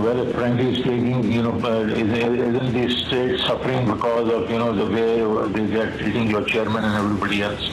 Well, frankly speaking, isn't the state suffering because of the way they are treating your chairman and everybody else?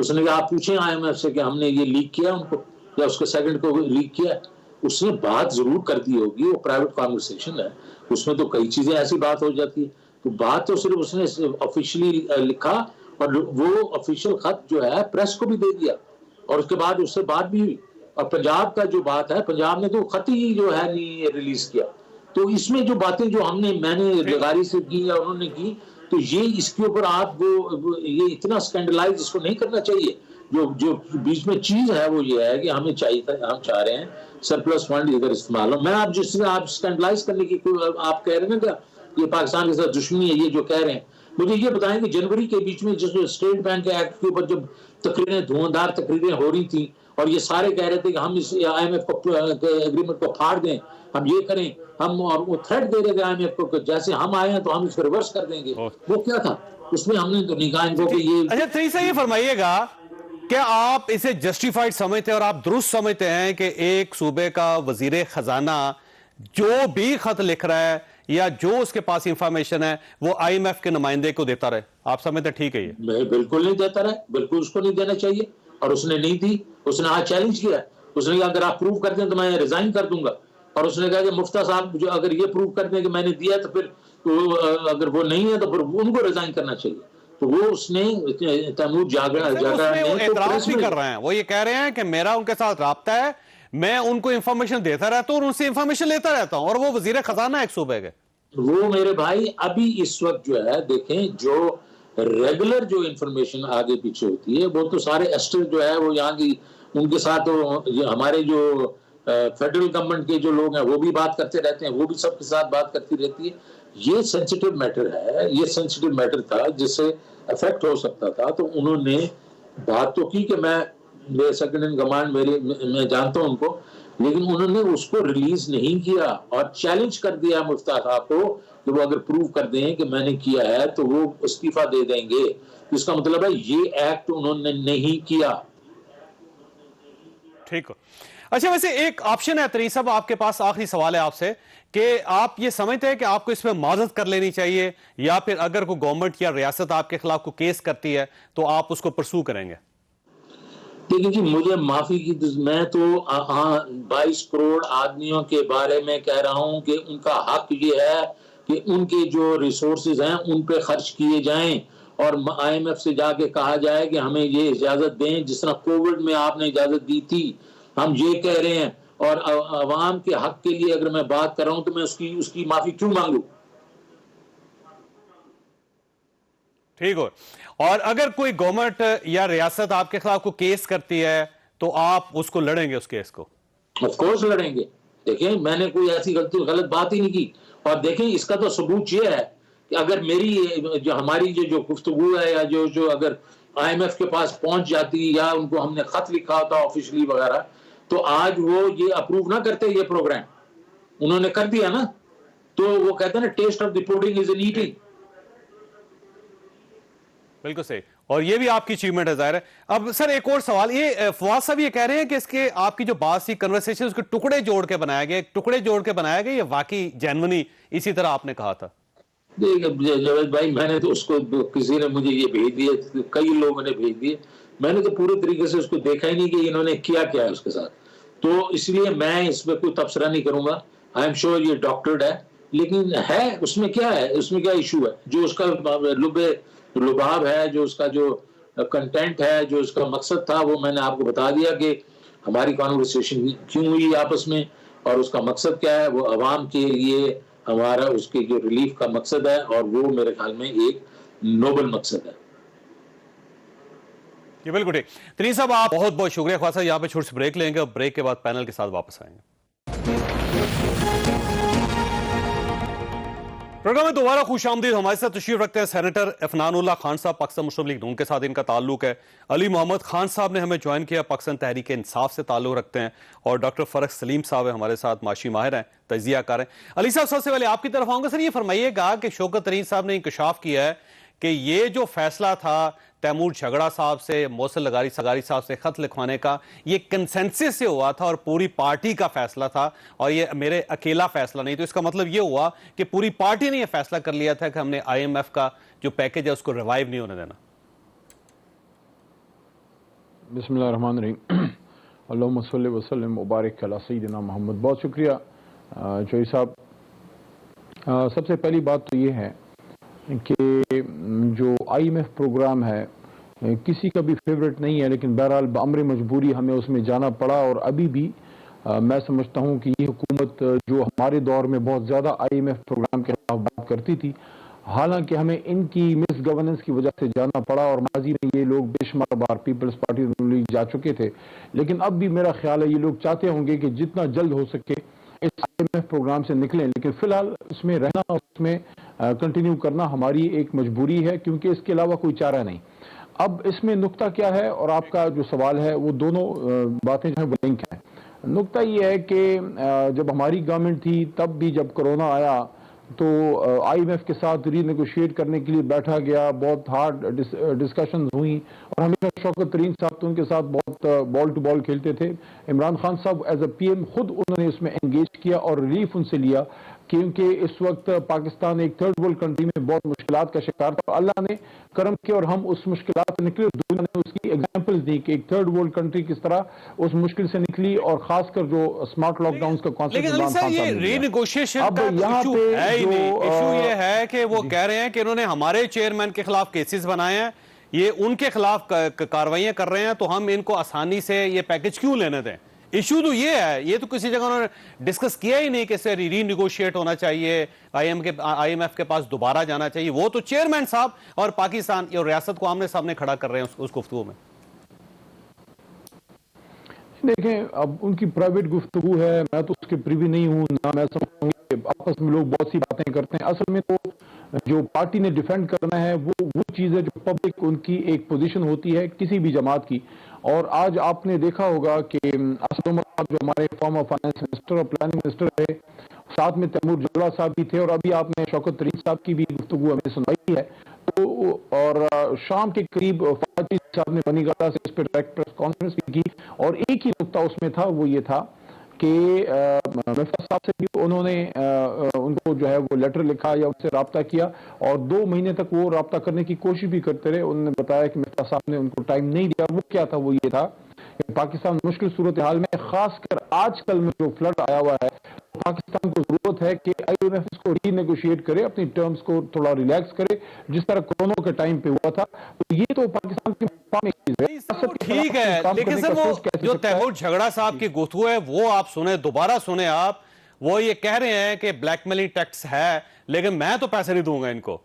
اس نے کہا آپ پوچھیں IMF سے کہ ہم نے یہ لیک کیا ان کو یا اس کے سیکنڈ کو لیک کیا. اس نے بات ضرور کر دی ہوگی, وہ پرائیویٹ کانورسیشن ہے, اس میں تو کئی چیزیں ایسی بات ہو جاتی ہے. تو بات تو صرف اس نے آفیشلی لکھا اور وہ آفیشیل خط جو ہے پریس کو بھی دے دیا اور اس کے بعد اس سے بات بھی ہوئی. اور پنجاب کا جو بات ہے, پنجاب نے تو خط ہی جو ہے نہیں ریلیز کیا. تو اس میں جو باتیں جو میں نے لغاری سے کی یا انہوں نے کی, تو یہ اس کے اوپر آپ وہ یہ اتنا اسکینڈلائز اس کو نہیں کرنا چاہیے. جو بیچ میں چیز ہے وہ یہ ہے کہ ہمیں چاہیے تھا, ہم چاہ رہے ہیں سرپلس فنڈ ادھر استعمال ہو. میں آپ جس سے آپ اسکینڈلائز کرنے کی آپ کہہ رہے ہیں نا کیا یہ پاکستان کے ساتھ دشمنی ہے, یہ جو کہہ رہے ہیں, مجھے یہ بتائیں کہ جنوری کے بیچ میں جس اسٹیٹ بینک کے ایکٹ کے اوپر جب تقریریں دھواں تقریریں ہو رہی تھیں اور یہ سارے کہہ رہے تھے کہ ہم اس IMF ایگریمنٹ کو پھاڑ دیں, ہم یہ کریں, ہم اور وہ تھریٹ دے رہے تھے IMF کو کہ جیسے ہم آئے ہیں تو ہم اس کو ریورس کر دیں گے. وہ کیا تھا اس میں ہم نے تو نہیں کہا ان کو کہ یہ. اچھا تریسا یہ فرمائیے گا کیا آپ اسے جسٹیفائڈ سمجھتے ہیں اور آپ درست سمجھتے ہیں کہ ایک صوبے کا وزیر خزانہ جو بھی خط لکھ رہا ہے یا جو اس کے پاس انفارمیشن ہے وہ IMF کے نمائندے کو دیتا رہے؟ آپ سمجھتے ہیں ٹھیک ہے یہ؟ بالکل نہیں دیتا رہے, بالکل اس کو نہیں دینا چاہیے اور اس نے نہیں دی. اس نے آج چیلنج کیا, اس نے کہا اگر آپ پروو کر دیں تو میں ریزائن کر دوں گا. اور اس نے کہا کہ مفتیٰ صاحب جو اگر یہ پروو کر دیں کہ میں نے دیا تو پھر اگر وہ نہیں ہے تو پھر ان کو ریزائن کرنا چاہیے. تو وہ اس نے تیمور جاگرا اعتراف بھی کر رہے ہیں, وہ یہ کہہ رہے ہیں کہ میرا ان کے ساتھ رابطہ ہے, میں ان کو انفارمیشن دیتا رہتا ہوں اور ان سے انفارمیشن لیتا رہتا ہوں, اور وہ وزیر خزانہ ایک صوبے کے. وہ میرے بھائی ابھی اس وقت جو ہے دیکھیں جو ریگولر جو انفارمیشن آگے پیچھے ہوتی ہے وہ تو سارے ایسٹر جو ہے وہ یہاں کی ان کے ساتھ ہمارے جو فیڈرل گورنمنٹ کے جو لوگ ہیں وہ بھی بات کرتے رہتے ہیں, وہ بھی سب کے ساتھ بات کرتی رہتی ہے. یہ سینسیٹیو میٹر ہے, یہ سینسیٹیو میٹر تھا جس سے افیکٹ ہو سکتا تھا. تو انہوں نے بات تو کی کہ میں سیکنڈ ان کمانڈ میں جانتا ہوں ان کو, لیکن انہوں نے اس کو ریلیز نہیں کیا اور چیلنج کر دیا مفتیٰ صاحب کو کہ وہ اگر پروو کر دیں کہ میں نے کیا ہے تو وہ استعفیٰ دے دیں گے. اس کا مطلب ہے یہ ایکٹ انہوں نے نہیں کیا. ٹھیک ہو. اچھا ویسے ایک آپشن ہے ترین صاحب آپ کے پاس, آخری سوال ہے آپ سے کہ آپ یہ سمجھتے ہیں کہ آپ کو اس میں معذرت کر لینی چاہیے یا پھر اگر کوئی گورنمنٹ یا ریاست آپ کے خلاف کو کیس کرتی ہے تو آپ اس کو پرسو کریں گے؟ دیکھیں جی مجھے معافی کی, میں تو 22 کروڑ آدمیوں کے بارے میں کہہ رہا ہوں کہ ان کا حق یہ ہے کہ ان کے جو ریسورسز ہیں ان پہ خرچ کیے جائیں اور IMF سے جا کے کہا جائے کہ ہمیں یہ اجازت دیں جس طرح کووڈ میں آپ نے اجازت دی تھی. ہم یہ کہہ رہے ہیں اور عوام کے حق کے لیے اگر میں بات کر رہا ہوں تو میں اس کی معافی کیوں مانگوں؟ ٹھیک ہو. اور اگر کوئی گورنمنٹ یا ریاست آپ کے خلاف کو کیس کرتی ہے تو آپ اس کو لڑیں گے, اس کیس کو؟ آف کورس لڑیں گے. دیکھیں میں نے کوئی ایسی غلط بات ہی نہیں کی. اور دیکھیں اس کا تو ثبوت یہ ہے کہ اگر میری جو ہماری جو گفتگو ہے یا جو اگر IMF کے پاس پہنچ جاتی یا ان کو ہم نے خط لکھا ہوتا آفیشلی وغیرہ تو آج وہ یہ اپروو نہ کرتے یہ پروگرام. انہوں نے کر دیا نا, تو وہ کہتے ہیں نا test of the putting is in eating. بالکل صحیح, اور یہ بھی آپ کی اچیومنٹ ہے ظاہر ہے. اب سر ایک اور سوال, یہ فواز صاحب یہ کہہ رہے ہیں کہ اس کے آپ کی جو بات سی کنورسیشن اس کے ٹکڑے جوڑ کے بنایا گیا, یہ واقعی جینونی اسی طرح آپ نے کہا تھا؟ جاوید بھائی میں نے تو اس کو کسی نے مجھے یہ بھیج دیے, کئی لوگوں نے بھیج دیے, میں نے تو پورے طریقے سے اس کو دیکھا ہی نہیں کہ انہوں نے کیا ہے اس کے ساتھ. تو اس لیے میں اس میں کوئی تبصرہ نہیں کروں گا. آئی ایم شیور یہ ڈاکٹرڈ ہے, لیکن ہے اس میں کیا ہے, اس میں کیا ایشو ہے؟ جو اس کا لباب ہے, جو اس کا جو کنٹینٹ ہے, جو اس کا مقصد تھا وہ میں نے آپ کو بتا دیا کہ ہماری کانورسیشن کیوں ہوئی آپس میں اور اس کا مقصد کیا ہے. وہ عوام کے لیے ہمارا اس کے جو ریلیف کا مقصد ہے اور وہ میرے خیال میں ایک نوبل مقصد ہے. یہ بالکل ٹھیک. ترین صاحب آپ بہت بہت شکریہ. خواہ صاحب یہاں پہ چھوٹی سی بریک لیں گے اور بریک کے بعد پینل کے ساتھ واپس آئیں گے. پروگرام میں دوبارہ خوش آمدید. ہمارے ساتھ تشریف رکھتے ہیں سینیٹر عفنان اللہ خان صاحب, پاکستان مسلم لیگ نون کے ساتھ ان کا تعلق ہے. علی محمد خان صاحب نے ہمیں جوائن کیا, پاکستان تحریک انصاف سے تعلق رکھتے ہیں. اور ڈاکٹر فرق سلیم صاحب ہیں ہمارے ساتھ, معاشی ماہر ہیں, تجزیہ کار ہیں. علی صاحب سب سے پہلے آپ کی طرف آؤں گا. سر یہ فرمائیے گا کہ شوکت ترین صاحب نے انکشاف کیا ہے کہ یہ جو فیصلہ تھا تیمور جھگڑا صاحب سے موصل لغاری صاحب سے خط لکھوانے کا, یہ کنسنسس سے ہوا تھا اور پوری پارٹی کا فیصلہ تھا اور یہ میرے اکیلا فیصلہ نہیں. تو اس کا مطلب یہ ہوا کہ پوری پارٹی نے یہ فیصلہ کر لیا تھا کہ ہم نے IMF کا جو پیکج ہے اس کو ریوائیو نہیں ہونے دینا. بسم اللہ الرحمن الرحیم اللہم صلی وسلم مبارک علی سیدنا محمد. بہت شکریہ چوہدری صاحب. سب سے پہلی بات تو یہ ہے کہ جو IMF پروگرام ہے کسی کا بھی فیوریٹ نہیں ہے، لیکن بہرحال بامر مجبوری ہمیں اس میں جانا پڑا. اور ابھی بھی میں سمجھتا ہوں کہ یہ حکومت جو ہمارے دور میں بہت زیادہ IMF پروگرام کے خلاف بات کرتی تھی، حالانکہ ہمیں ان کی مس گورننس کی وجہ سے جانا پڑا، اور ماضی میں یہ لوگ بے شمار بار پیپلز پارٹی لیگ جا چکے تھے. لیکن اب بھی میرا خیال ہے یہ لوگ چاہتے ہوں گے کہ جتنا جلد ہو سکے اس IMF پروگرام سے نکلیں، لیکن فی الحال اس میں رہنا اور اس میں کنٹینیو کرنا ہماری ایک مجبوری ہے، کیونکہ اس کے علاوہ کوئی چارہ نہیں. اب اس میں نقطہ کیا ہے، اور آپ کا جو سوال ہے وہ دونوں باتیں جو ہیں وہ لنک ہیں. نقطہ یہ ہے کہ جب ہماری گورنمنٹ تھی تب بھی جب کرونا آیا تو IMF کے ساتھ ری نیگوشیٹ کرنے کے لیے بیٹھا گیا، بہت ہارڈ ڈسکشنز ہوئیں، اور ہمیشہ شوکت ترین صاحب تو ان کے ساتھ بہت بال ٹو بال کھیلتے تھے. عمران خان صاحب ایز اے PM خود انہوں نے اس میں انگیج کیا اور ریلیف ان سے لیا، کیونکہ اس وقت پاکستان ایک تھرڈ ورلڈ کنٹری میں بہت مشکلات کا شکار تھا. اللہ نے کرم کیا اور ہم اس مشکلات سے نکلے. دنیا نے اس کی ایگزامپلز دی کہ ایک تھرڈ ورلڈ کنٹری کس طرح اس مشکل سے نکلی، اور خاص کر جو اسمارٹ لاک ڈاؤنز کا کانسیپٹ لیکن علی صاحب یہ ری نیگوشیشن کا ایشو ہے ہی نہیں. ایشو یہ ہے کہ وہ کہہ رہے ہیں کہ انہوں نے ہمارے چیئرمین کے خلاف کیسز بنائے ہیں، یہ ان کے خلاف کاروائیاں کر رہے ہیں، تو ہم ان کو آسانی سے یہ پیکج کیوں لینے دیں. ایشو تو یہ ہے، یہ تو کسی جگہ انہوں نے ڈسکس کیا ہی نہیں کہ اسے ری نیگوشیٹ ہونا چاہیے، IMF کے پاس دوبارہ جانا چاہیے. وہ تو چیئرمین صاحب اور پاکستان اور ریاست کو آمنے سامنے کھڑا کر رہے ہیں اس گفتگو میں. دیکھیں اب ان کی پرائیویٹ گفتگو ہے، میں تو اس کے پریوی نہیں ہوں، نہ میں سمجھتا ہوں کہ آپس میں لوگ بہت سی باتیں کرتے ہیں. اصل میں تو جو پارٹی نے ڈیفینڈ کرنا ہے وہ چیز ہے جو پبلک ان کی ایک پوزیشن ہوتی ہے کسی بھی جماعت کی. اور آج آپ نے دیکھا ہوگا کہ اسد عمر صاحب جو ہمارے فارمر فائنانس منسٹر اور پلاننگ منسٹر رہے، ساتھ میں تیمور جگڑا صاحب بھی تھے، اور ابھی آپ نے شوکت ترین صاحب کی بھی گفتگو ہمیں سنائی ہے. تو اور شام کے قریب فواد صاحب نے بنی گالا سے اس پہ ڈائریکٹ پریس کانفرنس بھی کی، اور ایک ہی نقطہ اس میں تھا، وہ یہ تھا کہ مفتا صاحب سے بھی انہوں نے ان کو جو ہے وہ لیٹر لکھا یا ان سے رابطہ کیا، اور 2 مہینے تک وہ رابطہ کرنے کی کوشش بھی کرتے رہے. انہوں نے بتایا کہ مفتا صاحب نے ان کو ٹائم نہیں دیا. وہ کیا تھا، وہ یہ تھا کہ پاکستان مشکل صورتحال میں، خاص کر آج کل میں جو فلڈ آیا ہوا ہے، پاکستان کو ضرورت ہے کہ IMF اس کو ری نیگوشیٹ کرے، اپنی ٹرمز کو تھوڑا ریلیکس کرے، جس طرح کورونا کے ٹائم پہ ہوا تھا. تو یہ تو پاکستان کی ٹھیک ہے، لیکن سر وہ جو تیمور جھگڑا صاحب کی گفتگو ہے وہ آپ سنیں، دوبارہ سنیں آپ. وہ یہ کہہ رہے ہیں کہ بلیک میلنگ ٹیکس ہے لیکن میں تو پیسے نہیں دوں گا ان کو،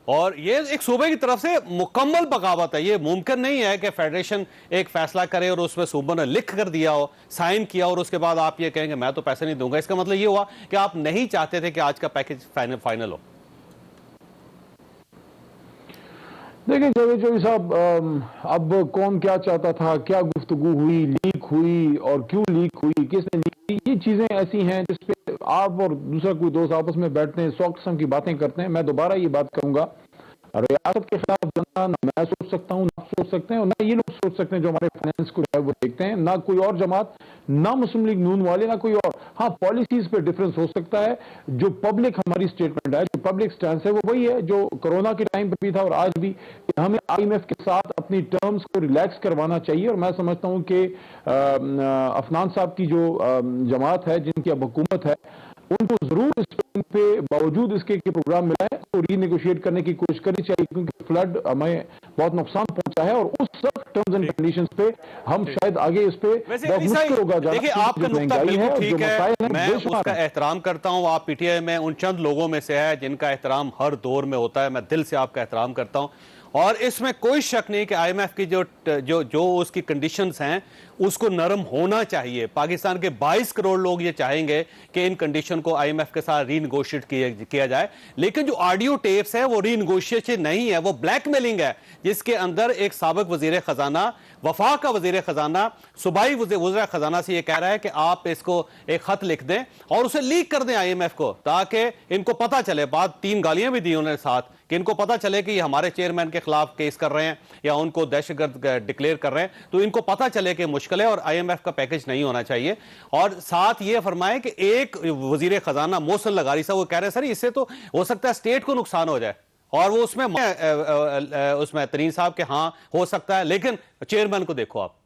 اور یہ ایک صوبے کی طرف سے مکمل بغاوت ہے. یہ ممکن نہیں ہے کہ فیڈریشن ایک فیصلہ کرے اور اس میں صوبوں نے لکھ کر دیا ہو، سائن کیا، اور اس کے بعد آپ یہ کہیں گے میں تو پیسے نہیں دوں گا. اس کا مطلب یہ ہوا کہ آپ نہیں چاہتے تھے کہ آج کا پیکج فائنل ہو. دیکھیں چوہدری صاحب، اب کون کیا چاہتا تھا، کیا گفتگو ہوئی، لیک ہوئی، اور کیوں لیک ہوئی، کس نے لیک کی، یہ چیزیں ایسی ہیں جس پہ آپ اور دوسرا کوئی دوست آپس میں بیٹھتے ہیں 100 قسم کی باتیں کرتے ہیں. میں دوبارہ یہ بات کروں گا، ریاست کے خلاف جانا نہ میں سوچ سکتا ہوں، نہ آپ سوچ سکتے ہیں، اور نہ یہ لوگ سوچ سکتے ہیں جو ہمارے فائنانس کو وہ دیکھتے ہیں، نہ کوئی اور جماعت، نہ مسلم لیگ نون والے، نہ کوئی اور. ہاں پالیسیز پہ ڈفرینس ہو سکتا ہے. جو پبلک ہماری اسٹیٹمنٹ ہے، جو پبلک سٹینس ہے، وہ وہی ہے جو کرونا کے ٹائم پہ بھی تھا اور آج بھی، کہ ہمیں IMF کے ساتھ اپنی ٹرمز کو ریلیکس کروانا چاہیے. اور میں سمجھتا ہوں کہ عفنان صاحب کی جو جماعت ہے، جن کی اب حکومت ہے، ان کو ضرور اس پہ باوجود اس کے پروگرام ملا ہے تو ری نیگوشیٹ کرنے کی کوشش کرنی چاہیے، کیونکہ فلڈ ہمیں بہت نقصان پہنچا ہے، اور اس سخت ٹرمز اینڈ کنڈیشنز پہ ہم شاید آگے اس پہ بہت مشکل ہوگا جانا. دیکھیں آپ کا نقطہ بالکل ٹھیک ہے، میں اس کا احترام کرتا ہوں. آپ PTI میں ان چند لوگوں میں سے ہے جن کا احترام ہر دور میں ہوتا ہے. میں دل سے آپ کا احترام کرتا ہوں، اور اس میں کوئی شک نہیں کہ IMF کی جو اس کی کنڈیشنز ہیں اس کو نرم ہونا چاہیے. پاکستان کے 22 کروڑ لوگ یہ چاہیں گے کہ ان کنڈیشن کو IMF کے ساتھ ری نیگوشیٹ کیا جائے. لیکن جو آڈیو ٹیپس ہے وہ ری نیگوشیشن نہیں ہے، وہ بلیک میلنگ ہے، جس کے اندر ایک سابق وزیر خزانہ، وفاق کا وزیر خزانہ، صوبائی وزیر خزانہ سے یہ کہہ رہا ہے کہ آپ اس کو ایک خط لکھ دیں اور اسے لیک کر دیں IMF کو، تاکہ ان کو پتہ چلے. بعد 3 گالیاں بھی دی انہوں نے ساتھ، کہ ان کو پتہ چلے کہ یہ ہمارے چیئرمین کے خلاف کیس کر رہے ہیں یا ان کو دہشت گرد ڈکلیئر کر رہے ہیں، تو ان کو پتہ چلے کہ مشکل ہے اور IMF کا پیکج نہیں ہونا چاہیے. اور ساتھ یہ فرمائے کہ ایک وزیر خزانہ محسن لغاری صاحب وہ کہہ رہے ہیں سر اس سے تو ہو سکتا ہے اسٹیٹ کو نقصان ہو جائے، اور وہ اس میں ترین صاحب کے ہاں ہو سکتا ہے، لیکن چیئرمین کو دیکھو آپ.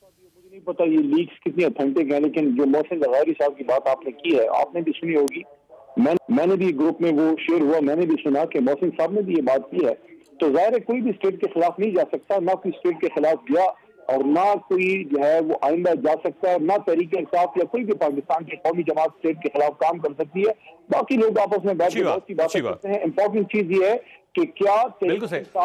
مجھے نہیں پتا یہ لیکس کتنی اوتھینٹک ہیں، لیکن جو محسن زغاری صاحب کی بات آپ نے کی ہے، آپ نے بھی سنی ہوگی، میں نے بھی گروپ میں وہ شیئر ہوا، میں نے بھی سنا کہ محسن صاحب نے بھی یہ بات کی ہے. تو ظاہر ہے کوئی بھی اسٹیٹ کے خلاف نہیں جا سکتا، نہ کوئی اسٹیٹ کے خلاف گیا اور نہ کوئی جو ہے وہ آئندہ جا سکتا ہے، نہ تحریک انصاف یا کوئی بھی پاکستان کی قومی جماعت اسٹیٹ کے خلاف کام کر سکتی ہے. باقی لوگ آپس میں بیٹھ کے بہت سی باتیں کرتے ہیں. امپورٹنٹ چیز یہ ہے کہ کیا بالکل صحیح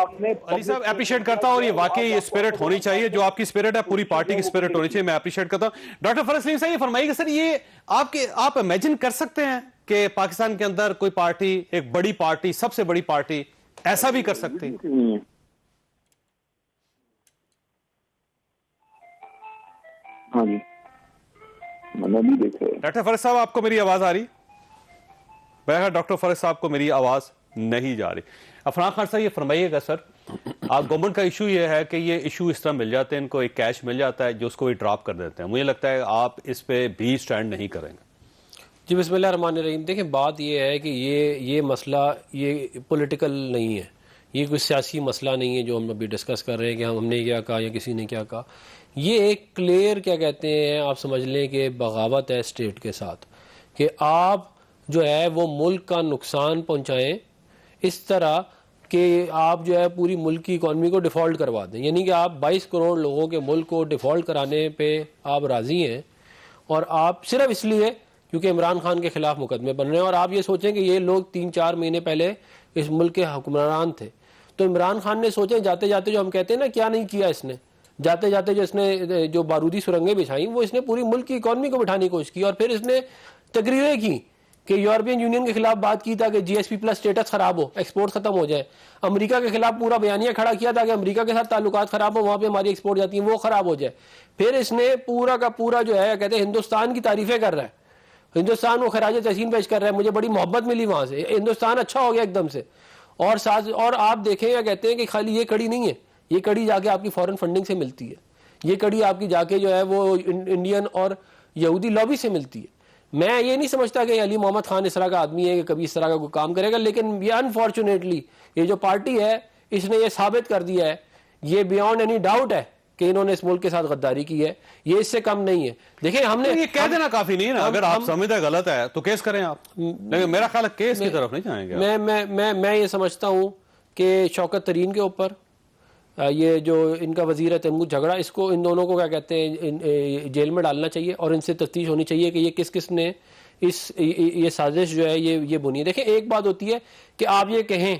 علی صاحب اپریشیٹ کرتا ہوں، اور یہ واقعی یہ اسپرٹ ہونی چاہیے جو آپ کی اسپرٹ ہے، پوری پارٹی کی اسپرٹ ہونی چاہیے، میں اپریشیٹ کرتا ہوں. ڈاکٹر فرح سلیم صاحب یہ فرمائیے کہ سر یہ آپ امیجن کر سکتے ہیں کہ پاکستان کے اندر کوئی پارٹی، ایک بڑی پارٹی، سب سے بڑی پارٹی ایسا بھی کر سکتی ہے؟ ہاں جی، میں بھی دیکھا ہے. ڈاکٹر فرح صاحب آپ کو میری آواز آ رہی؟ بہرحال ڈاکٹر فرح صاحب کو میری آواز نہیں جا رہی. عفران خان صاحب یہ فرمائیے گا سر، آپ گورنمنٹ کا ایشو یہ ہے کہ یہ ایشو اس طرح مل جاتے ہیں، ان کو ایک کیش مل جاتا ہے جو اس کو بھی ڈراپ کر دیتے ہیں. مجھے لگتا ہے آپ اس پہ بھی سٹینڈ نہیں کریں گے. جی بسم اللہ الرحمن الرحیم. دیکھیں بات یہ ہے کہ یہ مسئلہ یہ پولیٹیکل نہیں ہے، یہ کوئی سیاسی مسئلہ نہیں ہے جو ہم ابھی ڈسکس کر رہے ہیں کہ ہم نے کیا کہا یا کسی نے کیا کہا. یہ ایک کلیئر کیا کہتے ہیں، آپ سمجھ لیں کہ بغاوت ہے اسٹیٹ کے ساتھ، کہ آپ جو ہے وہ ملک کا نقصان پہنچائیں اس طرح کہ آپ جو ہے پوری ملک کی اکانومی کو ڈیفالٹ کروا دیں. یعنی کہ آپ 22 کروڑ لوگوں کے ملک کو ڈیفالٹ کرانے پہ آپ راضی ہیں، اور آپ صرف اس لیے کیونکہ عمران خان کے خلاف مقدمے بن رہے ہیں. اور آپ یہ سوچیں کہ یہ لوگ 3-4 مہینے پہلے اس ملک کے حکمران تھے، تو عمران خان نے سوچیں جاتے جاتے جو ہم کہتے ہیں نا کیا نہیں کیا اس نے، جاتے جاتے جو اس نے جو بارودی سرنگیں بچھائیں وہ اس نے پوری ملک کی اکانومی کو بٹھانے کی کوشش کی. اور پھر اس نے تقریریں کی کہ یورپین یونین کے خلاف بات کی تھا کہ جی ایس پی پلس اسٹیٹس خراب ہو، ایکسپورٹ ختم ہو جائے. امریکہ کے خلاف پورا بیانیہ کھڑا کیا تھا کہ امریکہ کے ساتھ تعلقات خراب ہو، وہاں پہ ہماری ایکسپورٹ جاتی ہیں وہ خراب ہو جائے. پھر اس نے پورا کا پورا جو ہے کہتے ہیں ہندوستان کی تعریفیں کر رہا ہے، ہندوستان کو خراج تحسین پیش کر رہا ہے، مجھے بڑی محبت ملی وہاں سے، ہندوستان اچھا ہو گیا ایک دم سے. اور آپ دیکھیں یا کہتے ہیں کہ خالی یہ کڑی نہیں ہے، یہ کڑی جا کے آپ کی فورن فنڈنگ سے ملتی ہے، یہ کڑی آپ کی جا کے جو ہے وہ انڈین اور یہودی لابی سے ملتی ہے. میں یہ نہیں سمجھتا کہ علی محمد خان اس طرح کا آدمی ہے کہ کبھی اس طرح کا کوئی کام کرے گا، لیکن یہ انفارچونیٹلی یہ جو پارٹی ہے اس نے یہ ثابت کر دیا ہے، یہ بیانڈ اینی ڈاؤٹ ہے کہ انہوں نے اس ملک کے ساتھ غداری کی ہے، یہ اس سے کم نہیں ہے. دیکھیں ہم نے یہ کہہ دینا کافی نہیں ہے نا، اگر آپ سمجھتے غلط ہے تو کیس کریں آپ، لیکن میرا خیال ہے کیس کی طرف نہیں جائیں گے. میں یہ سمجھتا ہوں کہ شوکت ترین کے اوپر یہ جو ان کا وزیر تیمور جھگڑا، اس کو ان دونوں کو کیا کہتے ہیں جیل میں ڈالنا چاہیے، اور ان سے تفتیش ہونی چاہیے کہ یہ کس کس نے یہ سازش جو ہے یہ بنی ہے. دیکھیں ایک بات ہوتی ہے کہ آپ یہ کہیں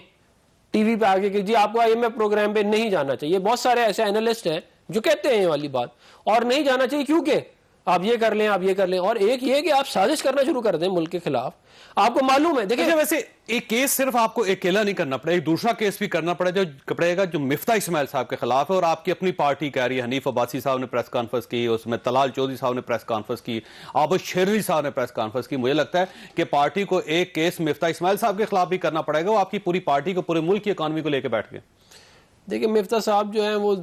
ٹی وی پہ آگے کہ جی آپ کو IMF پروگرام پہ نہیں جانا چاہیے، بہت سارے ایسے اینالسٹ ہیں جو کہتے ہیں یہ والی بات، اور نہیں جانا چاہیے کیونکہ آپ یہ کر لیں آپ یہ کر لیں. اور ایک یہ کہ آپ سازش کرنا شروع کر دیں ملک کے خلاف. آپ کو معلوم ہے دیکھیں ویسے ایک کیس صرف آپ کو اکیلا نہیں کرنا پڑے، ایک دوسرا کیس بھی کرنا پڑے گا جو مفتاح اسماعیل صاحب کے خلاف ہے، اور آپ کی اپنی پارٹی کہہ رہی ہے. حنیف عباسی صاحب نے پریس کانفرنس کی، اس میں طلال چودھری صاحب نے پریس کانفرنس کی، عابد شیرلی صاحب نے پریس کانفرنس کی. مجھے لگتا ہے کہ پارٹی کو ایک کیس مفتاح اسماعیل صاحب کے خلاف بھی کرنا پڑے گا، وہ آپ کی پوری پارٹی کو، پورے ملک کی اکانومی کو لے کے بیٹھ گئے. دیکھیں مفتاح صاحب جو ہیں وہ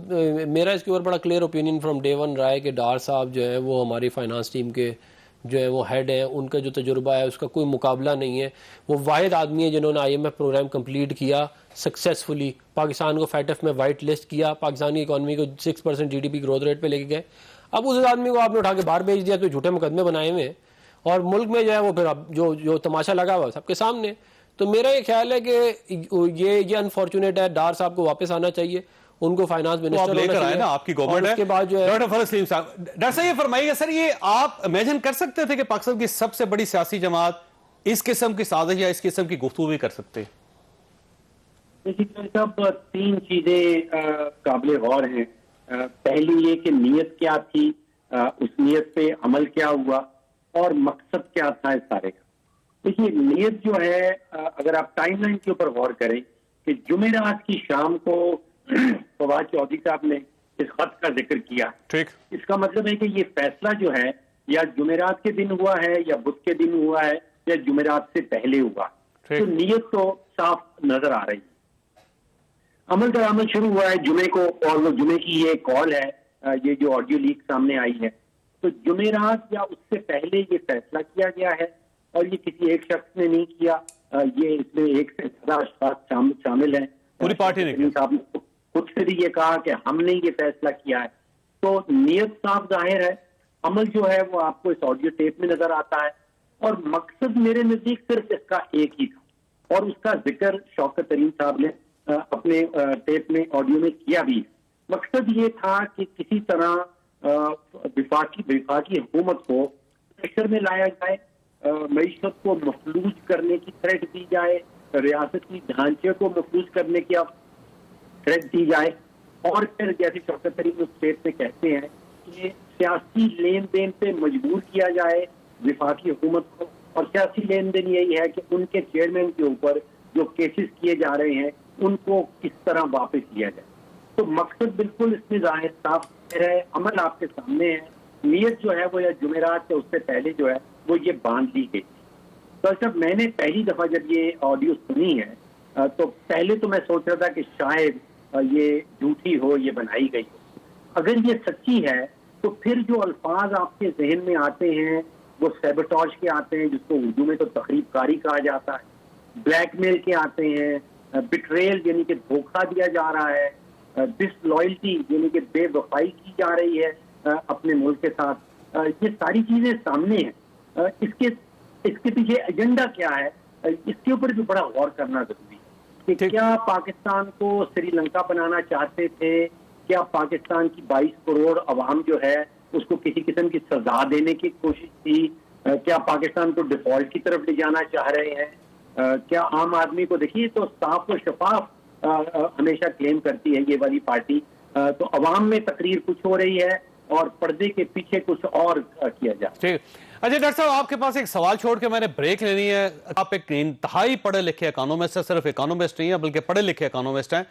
میرا اس کے اوپر بڑا clear opinion from day one رہا ہے کہ ڈار صاحب جو ہیں وہ ہماری فائنانس ٹیم کے جو ہے وہ ہیڈ ہیں، ان کا جو تجربہ ہے اس کا کوئی مقابلہ نہیں ہے. وہ واحد آدمی ہیں جنہوں نے IMF پروگرام کمپلیٹ کیا سکسیسفلی، پاکستان کو FATF میں وائٹ لسٹ کیا، پاکستانی اکانومی کو 6% GDP گروتھ ریٹ پہ لے کے گئے. اب اس آدمی کو آپ نے اٹھا کے باہر بھیج دیا تو جھوٹے مقدمے بنائے ہوئے ہیں، اور ملک میں جو ہے وہ پھر اب جو تماشا لگا ہوا سب کے سامنے. تو میرا یہ خیال ہے کہ یہ انفارچونیٹ ہے، ڈار صاحب کو واپس آنا چاہیے، ان کو فائنانس منسٹر ہونا چاہیے نا، آپ کی گورنمنٹ ہے. اس کے بعد جو ہے ڈاکٹر فرح سلیم صاحب، ڈاکٹر صاحب یہ فرمائیے سر، یہ آپ امیجن کر سکتے تھے کہ پاکستان کی سب سے بڑی سیاسی جماعت اس قسم کی سازش یا اس قسم کی گفتگو بھی کر سکتے؟ دیکھیے صاحب 3 چیزیں قابل غور ہیں. پہلی یہ کہ نیت کیا تھی، اس نیت پہ عمل کیا ہوا، اور مقصد کیا تھا اس سارے کا. دیکھیے نیت جو ہے، اگر آپ ٹائم لائن کے اوپر غور کریں کہ جمعرات کی شام کو فواد چودھری صاحب نے اس خط کا ذکر کیا، اس کا مطلب ہے کہ یہ فیصلہ جو ہے یا جمعرات کے دن ہوا ہے یا بدھ کے دن ہوا ہے یا جمعرات سے پہلے ہوا. تو نیت تو صاف نظر آ رہی ہے. عمل درآمد شروع ہوا ہے جمعے کو، اور وہ جمعے کی یہ کال ہے، یہ جو آڈیو لیک سامنے آئی ہے. تو جمعرات یا اس سے پہلے یہ فیصلہ کیا گیا ہے، اور یہ کسی ایک شخص نے نہیں کیا، یہ اس میں 1 سے زیادہ اشخاص شامل ہیں. پوری پارٹی نے صاحب نے خود سے بھی یہ کہا کہ ہم نے یہ فیصلہ کیا ہے. تو نیت صاف ظاہر ہے، عمل جو ہے وہ آپ کو اس آڈیو ٹیپ میں نظر آتا ہے، اور مقصد میرے نزدیک صرف اس کا ایک ہی تھا، اور اس کا ذکر شوکت ترین صاحب نے اپنے ٹیپ میں آڈیو میں کیا بھی ہے۔ مقصد یہ تھا کہ کسی طرح وفاقی حکومت کو پریشر میں لایا جائے، معیشت کو مفلوج کرنے کی تھریٹ دی جائے، ریاستی ڈھانچے کو مفلوج کرنے کی تھریٹ دی جائے، اور پھر جیسے شوکت ترین اس ٹیپ میں کہتے ہیں کہ سیاسی لین دین پہ مجبور کیا جائے وفاقی حکومت کو، اور سیاسی لین دین یہی ہے کہ ان کے چیئرمین کے اوپر جو کیسز کیے جا رہے ہیں ان کو کس طرح واپس لیا جائے۔ تو مقصد بالکل اس میں ظاہر صاف ہے، عمل آپ کے سامنے ہے، نیت جو ہے وہ جمعرات سے اس سے پہلے جو ہے وہ یہ باندھ لی گئی۔ تو جب میں نے پہلی دفعہ جب یہ آڈیو سنی ہے تو پہلے تو میں سوچ رہا تھا کہ شاید یہ جھوٹی ہو، یہ بنائی گئی ہو۔ اگر یہ سچی ہے تو پھر جو الفاظ آپ کے ذہن میں آتے ہیں وہ سیبوٹاج کے آتے ہیں، جس کو اردو میں تو تخریب کاری کہا جاتا ہے، بلیک میل کے آتے ہیں، بٹریل یعنی کہ دھوکہ دیا جا رہا ہے، ڈس لائلٹی یعنی کہ بے وفائی کی جا رہی ہے اپنے ملک کے ساتھ، یہ ساری چیزیں سامنے ہیں۔ اس کے پیچھے ایجنڈا کیا ہے، اس کے اوپر بھی بڑا غور کرنا ضروری ہے کہ کیا پاکستان کو سری لنکا بنانا چاہتے تھے، کیا پاکستان کی 22 کروڑ عوام جو ہے اس کو کسی قسم کی سزا دینے کی کوشش تھی، کیا پاکستان کو ڈیفالٹ کی طرف لے جانا چاہ رہے ہیں، کیا عام آدمی کو دیکھیے تو صاف و شفاف ہمیشہ کلیم کرتی ہے یہ والی پارٹی، تو عوام میں تقریر کچھ ہو رہی ہے اور پردے کے پیچھے کچھ اور کیا جائے۔ ٹھیک، اچھا ڈاکٹر صاحب آپ کے پاس ایک سوال چھوڑ کے میں نے بریک لینی ہے۔ آپ ایک انتہائی پڑھے لکھے اکانومسٹ ہیں، صرف اکانومسٹ نہیں ہیں بلکہ پڑھے لکھے اکانومسٹ ہیں،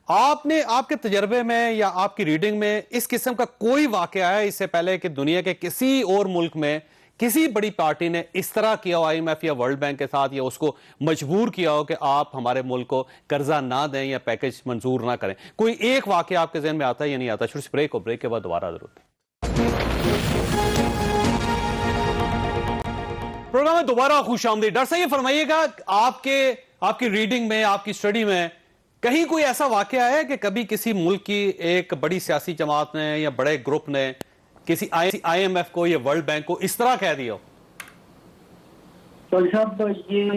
آپ کے تجربے میں یا آپ کی ریڈنگ میں اس قسم کا کوئی واقعہ ہے اس سے پہلے کہ دنیا کے کسی اور ملک میں کسی بڑی پارٹی نے اس طرح کیا ہو IMF یا ورلڈ بینک کے ساتھ، یا اس کو مجبور کیا ہو کہ آپ ہمارے ملک کو قرضہ نہ دیں یا پیکج منظور نہ کریں؟ کوئی ایک واقعہ آپ کے ذہن میں آتا ہے یا نہیں آتا؟ چھوٹی سی بریک ہو، بریک کے بعد دوبارہ ضرورت ہے۔ پروگرام میں دوبارہ خوش آمدید۔ ڈاکٹر صاحب یہ فرمائیے گا آپ کی ریڈنگ میں، آپ کی اسٹڈی میں کہیں کوئی ایسا واقعہ ہے کہ کبھی کسی ملک کی ایک بڑی سیاسی جماعت نے یا بڑے گروپ نے کسی IMF کو یا ورلڈ بینک کو اس طرح کہہ دیا ہو؟ صاحب یہ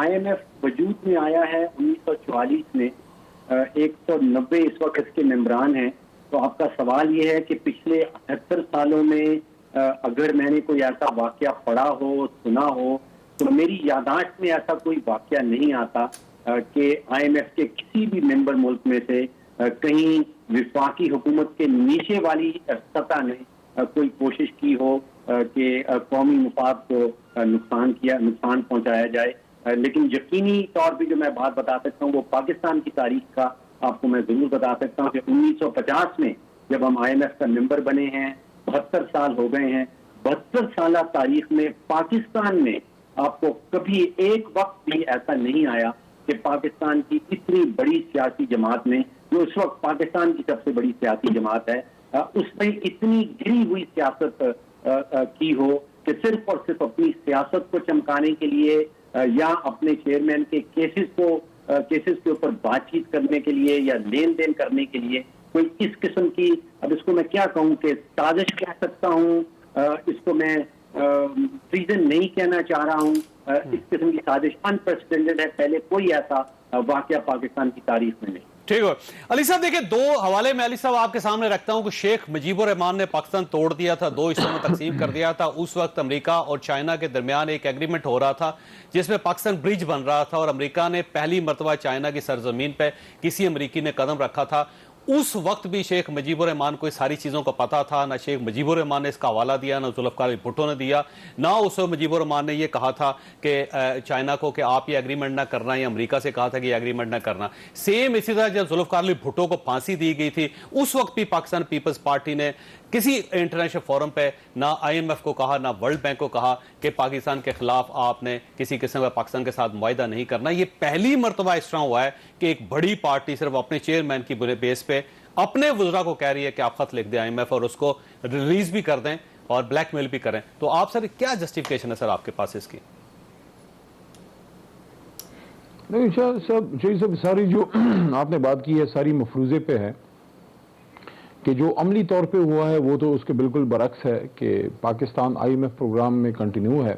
IMF وجود میں آیا ہے 1944 میں، 190 اس وقت اس کے ممبران ہیں۔ تو آپ کا سوال یہ ہے کہ پچھلے 78 سالوں میں اگر میں نے کوئی ایسا واقعہ پڑھا ہو، سنا ہو، تو میری یادداشت میں ایسا کوئی واقعہ نہیں آتا کہ IMF کے کسی بھی ممبر ملک میں سے کہیں وفاقی حکومت کے نیچے والی سطح نے کوئی کوشش کی ہو کہ قومی مفاد کو نقصان پہنچایا جائے۔ لیکن یقینی طور پہ جو میں بات بتا سکتا ہوں وہ پاکستان کی تاریخ کا آپ کو میں ضرور بتا سکتا ہوں کہ 1950 میں جب ہم IMF کا ممبر بنے ہیں، 72 سال ہو گئے ہیں، 72 سالہ تاریخ میں پاکستان میں آپ کو کبھی ایک وقت بھی ایسا نہیں آیا کہ پاکستان کی اتنی بڑی سیاسی جماعت نے، جو اس وقت پاکستان کی سب سے بڑی سیاسی جماعت ہے، اس نے اتنی گری ہوئی سیاست کی ہو کہ صرف اور صرف اپنی سیاست کو چمکانے کے لیے یا اپنے چیئرمین کے کیسز کے اوپر بات چیت کرنے کے لیے یا لین دین کرنے کے لیے کوئی اس قسم کی، اب اس کو میں کیا کہوں کہ سازش کہہ سکتا ہوں، اس کو میں ٹریزن نہیں کہنا چاہ رہا ہوں، اس قسم کی سازش انپریسیڈنٹڈ ہے، پہلے کوئی ایسا واقعہ پاکستان کی تاریخ میں نہیں۔ ٹھیک ہے علی صاحب، دیکھیں دو حوالے میں علی صاحب آپ کے سامنے رکھتا ہوں کہ شیخ مجیب الرحمان نے پاکستان توڑ دیا تھا، 2 حصوں میں تقسیم کر دیا تھا۔ اس وقت امریکہ اور چائنا کے درمیان ایک ایگریمنٹ ہو رہا تھا جس میں پاکستان برج بن رہا تھا، اور امریکہ نے پہلی مرتبہ چائنا کی سرزمین پہ کسی امریکی نے قدم رکھا تھا۔ اس وقت بھی شیخ مجیب الرحمان کو اس ساری چیزوں کا پتا تھا، نہ شیخ مجیب الرحمان نے اس کا حوالہ دیا، نہ ذوالفقار علی بھٹو نے دیا، نہ اس وقت مجیب الرحمان نے یہ کہا تھا کہ چائنا کو کہ آپ یہ ایگریمنٹ نہ کرنا، یا امریکہ سے کہا تھا کہ یہ ایگریمنٹ نہ کرنا۔ سیم اسی طرح جب ذوالفقار علی بھٹو کو پھانسی دی گئی تھی، اس وقت بھی پاکستان پیپلز پارٹی نے کسی انٹرنیشنل فورم پہ نہ IMF کو کہا نہ ورلڈ بینک کو کہا کہ پاکستان کے خلاف آپ نے کسی قسم کا پاکستان کے ساتھ معاہدہ نہیں کرنا۔ یہ پہلی مرتبہ اس طرح ہوا ہے کہ ایک بڑی پارٹی صرف اپنے چیئرمین کی بیس پہ اپنے وزراء کو کہہ رہی ہے کہ آپ خط لکھ دیں IMF اور اس کو ریلیز بھی کر دیں اور بلیک میل بھی کریں۔ تو آپ سر کیا جسٹیفیکیشن ہے سر آپ کے پاس اس کی؟ نہیں صاحب، ساری جو آپ نے بات کی ہے ساری مفروضے پہ ہے کہ جو عملی طور پہ ہوا ہے وہ تو اس کے بالکل برعکس ہے کہ پاکستان IMF پروگرام میں کنٹینیو ہے،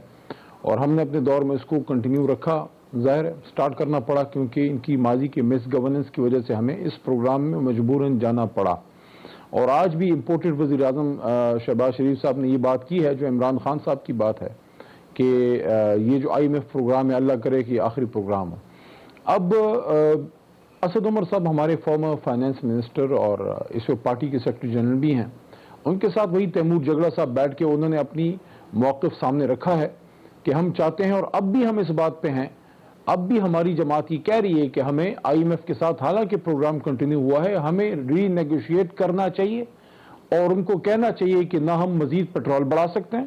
اور ہم نے اپنے دور میں اس کو کنٹینیو رکھا. ظاہر ہے سٹارٹ کرنا پڑا کیونکہ ان کی ماضی کے مس گورننس کی وجہ سے ہمیں اس پروگرام میں مجبوراً جانا پڑا. اور آج بھی امپورٹڈ وزیر اعظم شہباز شریف صاحب نے یہ بات کی ہے جو عمران خان صاحب کی بات ہے کہ یہ جو IMF پروگرام ہے اللہ کرے کہ آخری پروگرام ہو. اب اسد عمر صاحب ہمارے فارمر فائنانس منسٹر اور اس وقت پارٹی کے سیکرٹری جنرل بھی ہیں، ان کے ساتھ وہی تیمور جگڑا صاحب بیٹھ کے انہوں نے اپنی موقف سامنے رکھا ہے کہ ہم چاہتے ہیں، اور اب بھی ہم اس بات پہ ہیں، اب بھی ہماری جماعت یہ کہہ رہی ہے کہ ہمیں IMF کے ساتھ حالانکہ پروگرام کنٹینیو ہوا ہے ہمیں ری نیگوشیٹ کرنا چاہیے، اور ان کو کہنا چاہیے کہ نہ ہم مزید پیٹرول بڑھا سکتے ہیں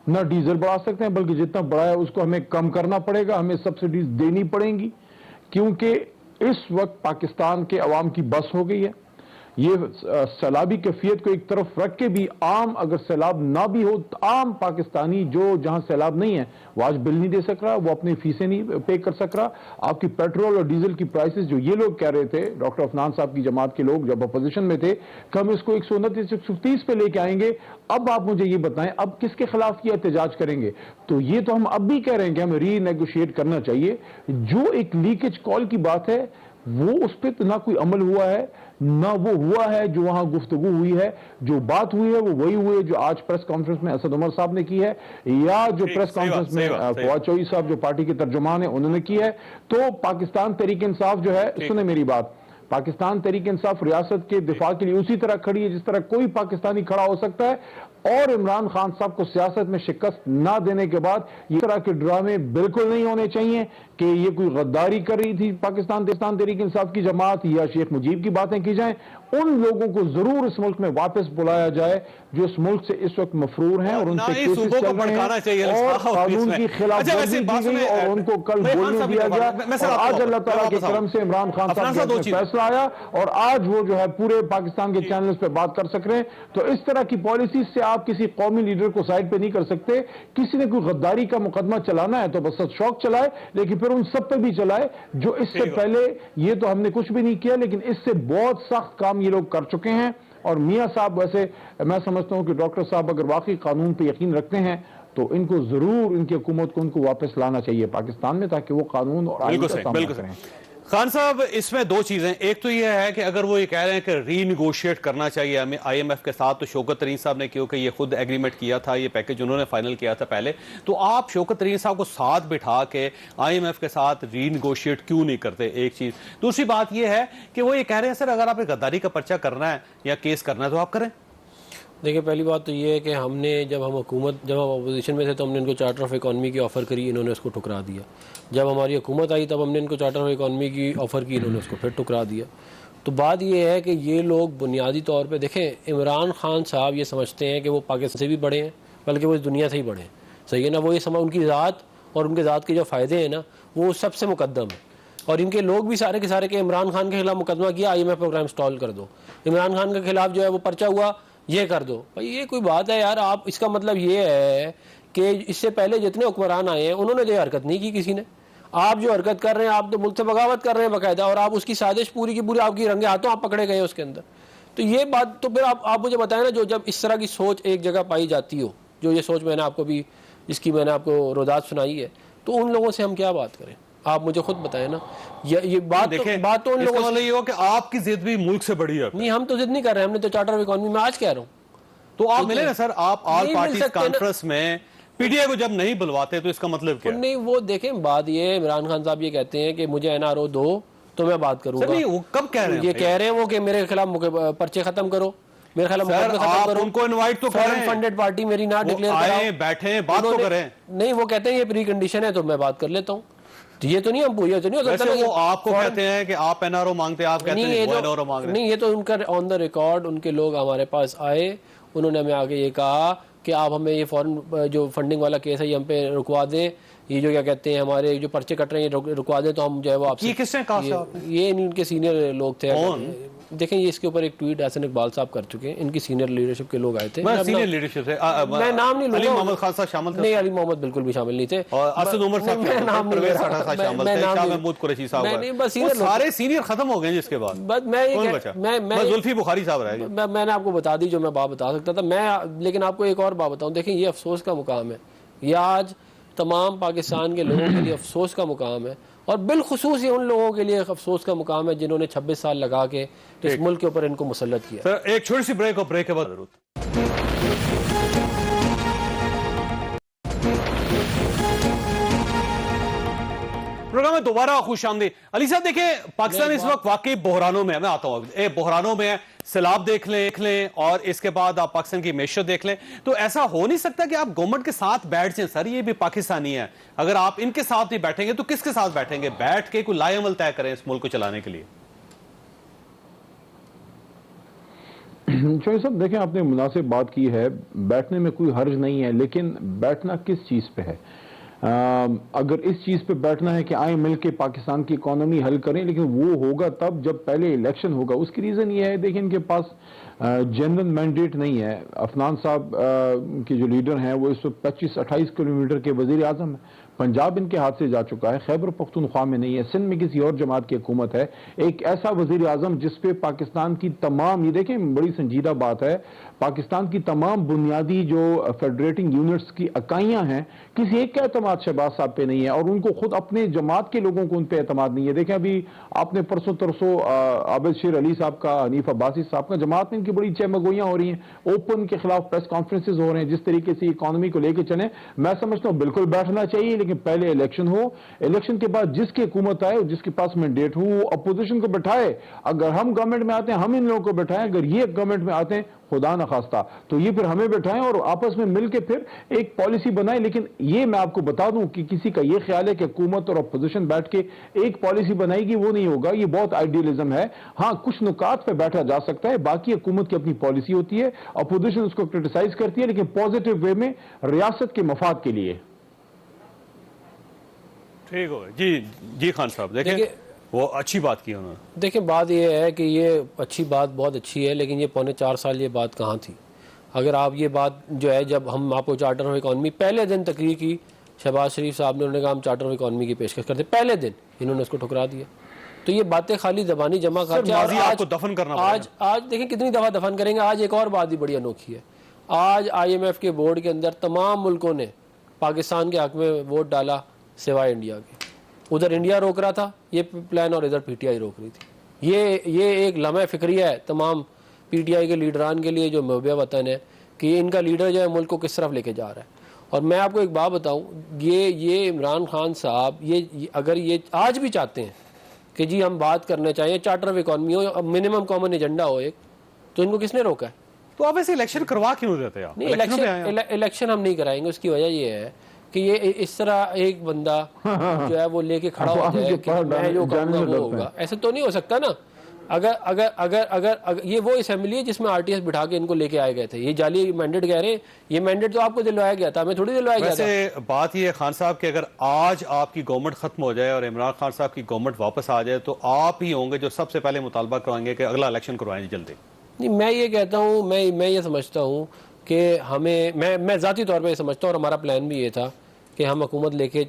نہ ڈیزل بڑھا سکتے ہیں، بلکہ جتنا بڑھایا اس کو ہمیں کم کرنا پڑے گا، ہمیں سبسڈیز دینی پڑیں گی، کیونکہ اس وقت پاکستان کے عوام کی بس ہو گئی ہے. یہ سیلابی کیفیت کو ایک طرف رکھ کے بھی عام اگر سیلاب نہ بھی ہو عام پاکستانی جو جہاں سیلاب نہیں ہے وہ آج بل نہیں دے سک رہا، وہ اپنی فیسیں نہیں پے کر سک رہا. آپ کی پیٹرول اور ڈیزل کی پرائسز جو یہ لوگ کہہ رہے تھے ڈاکٹر عفنان صاحب کی جماعت کے لوگ جب اپوزیشن میں تھے کہ ہم اس کو 129 130 پہ لے کے آئیں گے، اب آپ مجھے یہ بتائیں اب کس کے خلاف یہ احتجاج کریں گے؟ تو یہ تو ہم اب بھی کہہ رہے ہیں کہ ہمیں ری نیگوشیٹ کرنا چاہیے. جو ایک لیکیج کال کی بات ہے وہ اس پہ نہ کوئی عمل ہوا ہے نہ وہ ہوا ہے جو وہاں گفتگو ہوئی ہے. جو بات ہوئی ہے وہ وہی ہوئی ہے جو آج پریس کانفرنس میں اسد عمر صاحب نے کی ہے، یا جو پریس کانفرنس میں فواد چوہدری صاحب جو پارٹی کے ترجمان ہیں انہوں نے کی ہے. تو پاکستان تحریک انصاف جو ہے، سنیں میری بات، پاکستان تحریک انصاف ریاست کے دفاع کے لیے اسی طرح کھڑی ہے جس طرح کوئی پاکستانی کھڑا ہو سکتا ہے. اور عمران خان صاحب کو سیاست میں شکست نہ دینے کے بعد یہ طرح کے ڈرامے بالکل نہیں ہونے چاہیے کہ یہ کوئی غداری کر رہی تھی پاکستان تحریک انصاف کی جماعت یا شیخ مجیب کی باتیں کی جائیں. ان لوگوں کو ضرور اس ملک میں واپس بلایا جائے جو اس ملک سے اس وقت مفرور ہیں اور ان سے کیسز چل رہے ہیں اور قانون کی خلاف ورزی کی گئی اور ان کو کل بولنے دیا گیا. اور آج اللہ تعالیٰ کے کرم سے عمران خان صاحب کا فیصلہ آیا اور آج وہ جو ہے پورے پاکستان کے چینلز پہ بات کر سک رہے ہیں. تو اس طرح کی پالیسیز سے آپ کسی قومی لیڈر کو سائڈ پہ نہیں کر سکتے. کسی نے کوئی غداری کا مقدمہ چلانا ہے تو بس شوق چلائے، لیکن پھر ان سب پہ بھی چلائے جو اس سے پہلے یہ تو ہم نے کچھ بھی نہیں کیا لیکن اس سے بہت سخت کام یہ لوگ کر چکے ہیں. اور میاں صاحب ویسے میں سمجھتا ہوں کہ ڈاکٹر صاحب اگر واقعی قانون پہ یقین رکھتے ہیں تو ان کو ضرور ان کی حکومت کو ان کو واپس لانا چاہیے پاکستان میں تاکہ وہ قانون اور آئین کا سامنا کریں. خان صاحب اس میں دو چیزیں، ایک تو یہ ہے کہ اگر وہ یہ کہہ رہے ہیں کہ ری نیگوشیٹ کرنا چاہیے ہمیں IMF کے ساتھ، تو شوکت ترین صاحب نے کیونکہ یہ خود ایگریمنٹ کیا تھا، یہ پیکج انہوں نے فائنل کیا تھا پہلے، تو آپ شوکت ترین صاحب کو ساتھ بٹھا کے IMF کے ساتھ ری نیگوشیٹ کیوں نہیں کرتے؟ ایک چیز. دوسری بات یہ ہے کہ وہ یہ کہہ رہے ہیں سر اگر آپ غداری کا پرچہ کرنا ہے یا کیس کرنا ہے تو آپ کریں. دیکھیں پہلی بات تو یہ ہے کہ ہم نے جب ہم اپوزیشن میں تھے تو ہم نے ان کو چارٹر آف اکانومی کی آفر کری، انہوں نے اس کو ٹھکرا دیا. جب ہماری حکومت آئی تب ہم نے ان کو چارٹر آف اکانومی کی آفر کی، انہوں نے اس کو پھر ٹھکرا دیا. تو بات یہ ہے کہ یہ لوگ بنیادی طور پہ دیکھیں عمران خان صاحب یہ سمجھتے ہیں کہ وہ پاکستان سے بھی بڑے ہیں بلکہ وہ اس دنیا سے ہی بڑے ہیں. صحیح ہے نا؟ وہ یہ ان کی ذات اور ان کے ذات کے جو فائدے ہیں نا وہ سب سے مقدم ہے. اور ان کے لوگ بھی سارے کے سارے کہ عمران خان کے خلاف مقدمہ کیا IMF پروگرام سٹال کر دو، عمران خان کے خلاف جو ہے وہ پرچہ ہوا یہ کر دو. بھائی یہ کوئی بات ہے یار؟ آپ اس کا مطلب یہ ہے کہ اس سے پہلے جتنے حکمران آئے ہیں انہوں نے جو حرکت نہیں کی کسی نے. آپ جو حرکت کر رہے ہیں آپ تو ملک سے بغاوت کر رہے ہیں باقاعدہ، اور آپ اس کی سازش پوری کی پوری آپ کی رنگے ہاتھوں آپ پکڑے گئے اس کے اندر. تو یہ بات تو پھر آپ مجھے بتائیں نا، جو جب اس طرح کی سوچ ایک جگہ پائی جاتی ہو، جو یہ سوچ میں نے آپ کو بھی جس کی میں نے آپ کو روزات سنائی ہے، تو ان لوگوں سے ہم کیا بات کریں؟ آپ مجھے خود بتائیں نا. یہ بات تو ان لوگوں سے یہ ہو کہ آپ کی ضد بھی ملک سے بڑی ہے. نہیں، ہم تو ضد نہیں کر رہے ہیں، ہم نے تو چارٹر آف اکانومی میں آج کہہ رہا ہوں. تو آپ ملے نا سر، آپ آل پارٹیز کانفرنس میں PTI کو جب نہیں بلواتے تو اس کا مطلب کیا؟ نہیں وہ دیکھیں بات یہ عمران خان صاحب یہ کہتے ہیں کہ مجھے NRO دو تو میں بات کروں گا. نہیں وہ کب کہہ رہے ہیں؟ یہ کہہ رہے ہیں وہ کہ میرے خلاف پرچے ختم کرو، میرے خلاف مقدمے ختم کرو. ان کو انوائٹ تو کریں، فنڈڈ پارٹی میری نہ ڈکلیئر کراؤ، بیٹھیں بات تو کریں. نہیں وہ کہتے ہیں یہ پری کنڈیشن ہے تو میں بات کر لیتا ہوں. یہ تو نہیں ہم یہ تو نہیں ہو سکتا. وہ آپ کو کہتے ہیں کہ آپ NRO مانگتے ہیں، آپ کہتے ہیں وہ NRO مانگ رہے ہیں. نہیں یہ تو ان کا آن دا ریکارڈ ان کے لوگ ہمارے پاس آئے، انہوں نے ہمیں آگے یہ کہا کہ آپ ہمیں یہ فورن جو فنڈنگ والا کیس ہے یہ ہم پہ رکوا دیں، یہ جو کیا کہتے ہیں ہمارے جو پرچے کٹ رہے ہیں یہ رکوا دیں تو ہم جو ہے وہ آپ سے. یہ کس نے کہا؟ یہ ان کے سینئر لوگ تھے. دیکھیں یہ اس کے اوپر ایک ٹویٹ حسن اقبال صاحب کر چکے ہیں, ان کی سینئر لیڈرشپ کے لوگ آئے تھے, سینئر لیڈرشپ سے میں نام نہیں لوں علی محمد خان صاحب شامل تھے, نہیں علی محمد بالکل بھی شامل نہیں تھے, اور اسد عمر صاحب پرویز ساٹھا صاحب شامل تھے, شاہ محمود قریشی صاحب, وہ سارے سینئر ختم ہو گئے جس کے بعد کون بچا؟ بس زلفی بخاری صاحب رہ گئے. میں نے آپ کو بتا دی جو میں بات بتا سکتا تھا میں, لیکن آپ کو ایک اور بات بتاؤں, دیکھیں یہ افسوس کا مقام ہے, یہ آج تمام پاکستان کے لوگوں کے لیے افسوس کا مقام ہے, اور بالخصوص یہ ان لوگوں کے لیے افسوس کا مقام ہے جنہوں نے 26 سال لگا کے اس ملک کے اوپر ان کو مسلط کیا. سر ایک چھوٹی سی بریک, اور بریک کے بعد ضرور پروگرام میں دوبارہ خوش آمدید. علی صاحب دیکھیں پاکستان اس وقت واقعی بحرانوں میں ہے, میں آتا ہوں, بحرانوں میں ہے, سیلاب دیکھ لیں اور اس کے بعد آپ پاکستان کی معیشت دیکھ لیں, تو ایسا ہو نہیں سکتا کہ آپ گورنمنٹ کے ساتھ بیٹھ جائیں. سر یہ بھی پاکستانی ہے, اگر آپ ان کے ساتھ نہیں بیٹھیں گے تو کس کے ساتھ بیٹھیں گے؟ بیٹھ کے کوئی لائے عمل طے کریں اس ملک کو چلانے کے لیے. چوہے صاحب دیکھیں آپ نے مناسب بات کی ہے, بیٹھنے میں کوئی حرج نہیں ہے, لیکن بیٹھنا کس چیز پہ ہے؟ اگر اس چیز پہ بیٹھنا ہے کہ آئیں مل کے پاکستان کی اکانومی حل کریں, لیکن وہ ہوگا تب جب پہلے الیکشن ہوگا. اس کی ریزن یہ ہے دیکھیں ان کے پاس جنرل مینڈیٹ نہیں ہے. عفنان صاحب کے جو لیڈر ہیں وہ اس وقت 25-28 کلومیٹر کے وزیر اعظم ہیں, پنجاب ان کے ہاتھ سے جا چکا ہے, خیبر پختونخوا میں نہیں ہے, سندھ میں کسی اور جماعت کی حکومت ہے. ایک ایسا وزیر اعظم جس پہ پاکستان کی تمام, یہ دیکھیں بڑی سنجیدہ بات ہے, پاکستان کی تمام بنیادی جو فیڈریٹنگ یونٹس کی اکائیاں ہیں کسی ایک کا اعتماد شہباز صاحب پہ نہیں ہے, اور ان کو خود اپنے جماعت کے لوگوں کو ان پہ اعتماد نہیں ہے. دیکھیں ابھی آپ نے پرسوں ترسوں عابد شیر علی صاحب کا, حنیف عباسی صاحب کا, جماعت میں ان کی بڑی چہمگوئیاں ہو رہی ہیں, اوپن کے خلاف پریس کانفرنسز ہو رہے ہیں. جس طریقے سے اکانومی کو لے کے چلیں, میں سمجھتا ہوں بالکل بیٹھنا چاہیے, لیکن پہلے الیکشن ہو, الیکشن کے بعد جس کی حکومت آئے, جس کے پاس مینڈیٹ ہو, وہ اپوزیشن کو بٹھائے. اگر ہم گورنمنٹ میں آتے ہیں ہم ان لوگوں کو بٹھائیں, اگر یہ گورنمنٹ میں آتے ہیں خدا نخواستہ تو یہ پھر ہمیں بٹھائیں اور آپس میں مل کے پھر ایک پالیسی بنائیں. لیکن یہ میں آپ کو بتا دوں کہ کسی کا یہ خیال ہے کہ حکومت اور اپوزیشن بیٹھ کے ایک پالیسی بنائے گی, وہ نہیں ہوگا. یہ بہت آئیڈیلزم ہے. ہاں کچھ نکات پہ بیٹھا جا سکتا ہے, باقی حکومت کی اپنی پالیسی ہوتی ہے, اپوزیشن اس کو کرٹیسائز کرتی ہے, لیکن پازیٹیو وے میں ریاست کے مفاد کے لیے. ٹھیک ہو جی خان صاحب دیکھیں وہ اچھی بات کی انہوں نے. دیکھیں بات یہ ہے کہ یہ اچھی بات بہت اچھی ہے, لیکن یہ 4.25 سال یہ بات کہاں تھی؟ اگر آپ یہ بات جو ہے, جب ہم آپ کو چارٹر آف اکانومی پہلے دن تقریر کی, شہباز شریف صاحب نے انہوں نے کہا ہم چارٹر آف اکانومی کی پیشکش کرتے, پہلے دن انہوں نے اس کو ٹھکرا دیا. تو یہ باتیں خالی زبانی جمع آج دیکھیں کتنی دفعہ دفن کریں گے. آج ایک اور بات بھی بڑی انوکھی ہے, آج IMF کے بورڈ کے اندر تمام ملکوں نے پاکستان کے حق میں ووٹ ڈالا سوائے انڈیا کے. ادھر انڈیا روک رہا تھا یہ پلان, اور ادھر PTI روک رہی تھی. یہ ایک لمحہ فکریہ ہے تمام PTI کے لیڈران کے لیے جو محب وطن ہے, کہ ان کا لیڈر جو ہے ملک کو کس طرف لے کے جا رہا ہے. اور میں آپ کو ایک بات بتاؤں, یہ عمران خان صاحب یہ اگر یہ آج بھی چاہتے ہیں کہ جی ہم بات کرنا چاہیے چارٹر آف اکانومی ہو, منیمم کامن ایجنڈا ہو ایک, تو ان کو کس نے روکا ہے؟ تو آپ ایسے الیکشن کروا کیوں دیتے ہیں؟ نہیں, الیکشن ہم نہیں کرائیں گے. اس کی وجہ یہ ہے کہ یہ اس طرح ایک بندہ جو ہے وہ لے کے کھڑا ہو جائے کہ میں جو کہوں گا وہ ہوگا, ایسا تو نہیں ہو سکتا نا. اگر یہ وہ اسمبلی ہے جس میں RTS بٹھا کے ان کو لے کے آئے گئے تھے, یہ جعلی مینڈیٹ کہہ رہے ہیں, یہ مینڈیٹ تو آپ کو دلوایا گیا تھا, ہمیں تھوڑی دلوایا گیا تھا. ویسے بات یہ ہے خان صاحب کہ اگر آج آپ کی گورنمنٹ ختم ہو جائے اور عمران خان صاحب کی گورنمنٹ واپس آ جائے تو آپ ہی ہوں گے جو سب سے پہلے مطالبہ کروائیں گے کہ اگلا الیکشن کروائیں جلدی. نہیں, میں یہ کہتا ہوں, میں یہ سمجھتا ہوں کہ ہمیں, میں ذاتی طور پہ یہ سمجھتا ہوں, اور ہمارا پلان بھی یہ تھا کہ ہم حکومت لے کے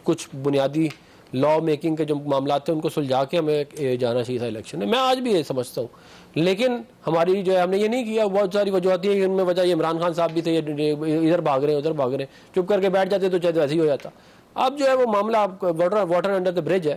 کچھ بنیادی لا میکنگ کے جو معاملات تھے ان کو سلجھا کے ہمیں جانا چاہیے تھا الیکشن میں آج بھی یہ سمجھتا ہوں. لیکن ہماری جو ہے ہم نے یہ نہیں کیا, بہت ساری وجوہات ہیں, ان میں وجہ یہ عمران خان صاحب بھی تھے, ادھر بھاگ رہے ہیں ادھر بھاگ رہے ہیں, چپ کر کے بیٹھ جاتے تو چاہے ویسے ہی ہو جاتا. اب جو ہے وہ معاملہ واٹر انڈر دا برج ہے.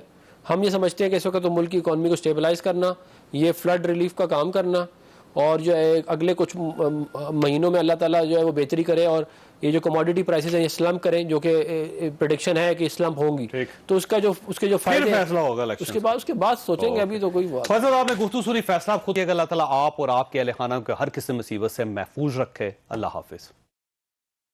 ہم یہ سمجھتے ہیں کہ اس وقت تو ملک کی اکانومی کو سٹیبلائز کرنا, یہ فلڈ ریلیف کا کام کرنا, اور جو ہے اگلے کچھ مہینوں میں اللہ تعالیٰ جو ہے وہ بہتری کرے, اور یہ جو کموڈیٹی پرائسز ہیں یہ سلمپ کریں, جو کہ پریڈکشن ہے کہ سلمپ ہوں گی, تو اس کے جو فائدے فیصلہ ہوگا اس کے بعد سوچیں گے. ابھی تو کوئی فضل آپ نے گفتگو سنی, فیصلہ خود کیا کہ اللہ تعالیٰ آپ اور آپ کے اہل خانہ کو ہر قسم مصیبت سے محفوظ رکھے. اللہ حافظ.